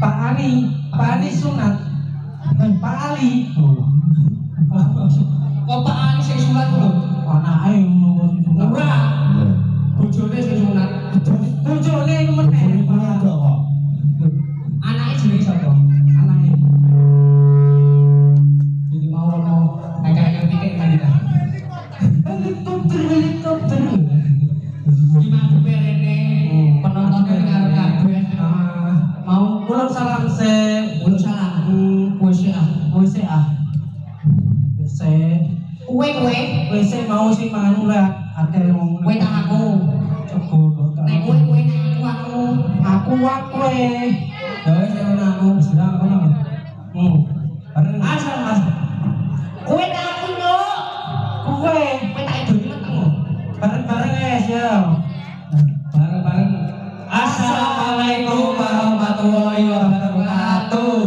Pak Ali sunat. Pak Ali. Kok Pak Ali sing sunat lho? Anake ngono sing sunat. Ora. Bojone sing sunat. Bojone iku meneh. Anake jenenge sapa? Anake. Jadi mau ono kakek pikir mandira. Helikopter. Gimana rene penontonnya dengar kabeh. Mau pulang salam se. Ulun salah. WC ah. WC mau sih mangan ora akeh wong. Kowe tak aku. Coba tak. Nek kowe aku. Ya wis ana aku sedang kono. Bareng asal Mas. Kowe tak aku yo. Kowe Tak idoni metengmu. bareng-bareng ya. Bareng-bareng. Assalamualaikum warahmatullahi wabarakatuh.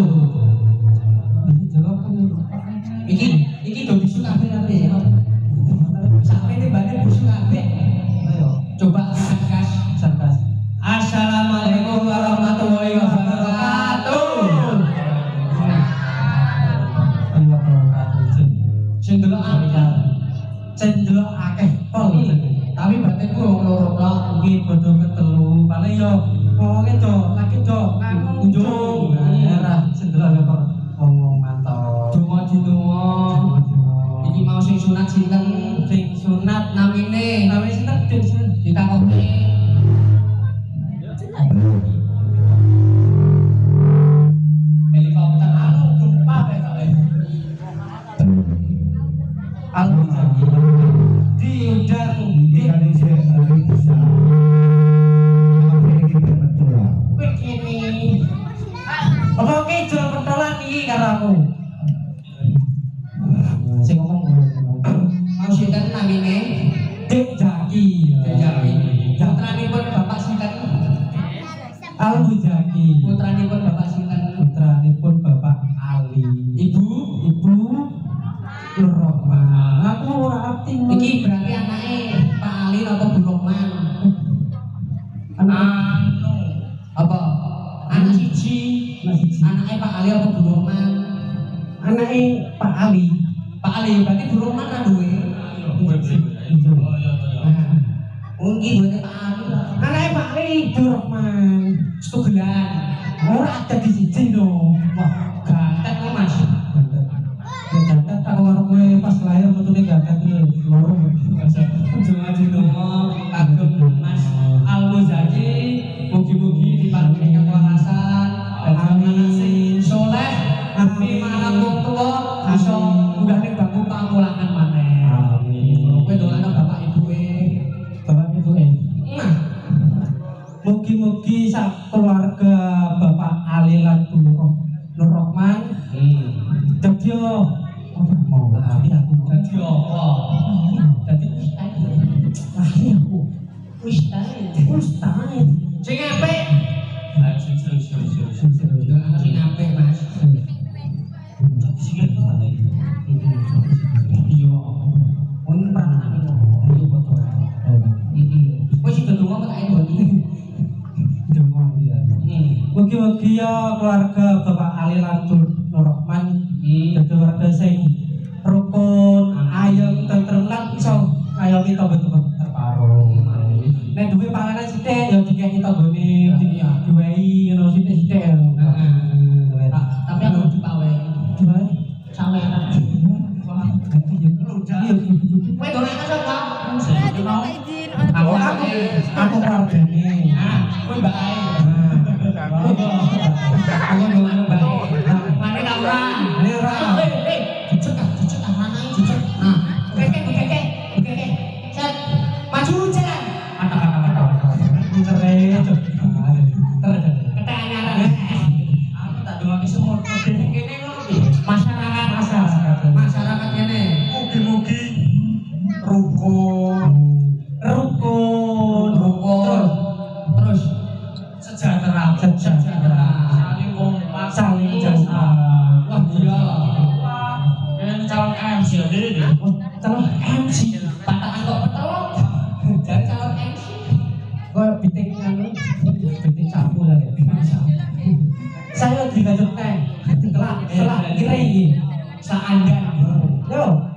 Iki do bisu kabeh ya. Sampai ini badan bisu kabeh. Ayo, Coba sarkas. Assalamualaikum warahmatullahi wabarakatuh. Sing delok akeh. Cendelo akeh pol. Tapi batinku wong loro tok. Iki bodho ketelu. Paling yo wonge do lagi do kunjung. Ora cendelo ya kok ngomong mantap. Donga. Iki mau sing sunat sinten? Sing sunat Namine sinten? ditakoki. Helikopter anu gempa besok. Diundang begini. Apa oke jual pentolan iki karo aku. Sing ngomong Mau sinten namine? Dek Jaki. Putranipun Bapak sinten? Al Mujaki. Putranipun Bapak sinten? Putranipun Bapak Ali. Ibu. Nur Rahman. Aku ora arti. Iki berarti anake Pak Ali apa Bu Rohman? Anu. Apa? Anak siji. Anake Pak Ali apa Bu Rohman? Anake Pak Ali. Pak Ali berarti Bu Rohman ra duwe. Mungkin buatnya Pak Ali lah. Anake Pak Ali Nur Rahman. Setugelan. Ora ada di siji no. Wah, gantet kok Mas. Gatat tak karo kowe pas lahir metune gatat loro. Jangan donga kagem Mas Al Muzaki. Mugi-mugi diparingi kewarasan dan anak sing saleh. Amin. Marang wong tuwa bisa munggah ning bangku pamulangan maneh. Amin. Kowe dongakno bapak ibuke. Bapak ibuke. Nah, Mugi-mugi sak keluarga Bapak Ali lan Bu Nur Rahman dadi mau Ali aku dadi apa? dadi ahli aku ustaz Sing apik. ayo sing Dongakno sing apik, Mas. sikit kok ada iya on pernah ayo foto Wis sudah donga kok tak edoni. Mugi-mugi ya keluarga Bapak Ali lan Nur Rahman dadi keluarga sing rukun, ayem, tentrem lan iso ngayomi tangga-tangga terparung. Nek duwe panganan sithik ya dikeki tanggane diwehi ngono sithik-sithik. Tapi aku dipawehi. Diwehi Saweran. wah ganti ya iya. Kowe dongakno sapa? Aku keluargane. Ah, kowe mbak ae. Aku dongakno mbak ae. Mane ta ora? Ini ora. Jujur mana ini jujur. Nah, oke. Set, maju jalan. Aku tak dongake semua. Kene lho. Masyarakat kene. Mugi-mugi rukun. Terus Sejahtera. saling kompak, Saling jasa. Wah, iya. Ini calon MC ya ini. Calon MC. Patahan kok petelok. Dari calon MC. Kok bitik anu? Bitik sapu lah ya. Saya selak kira iki. Saandan. Yo.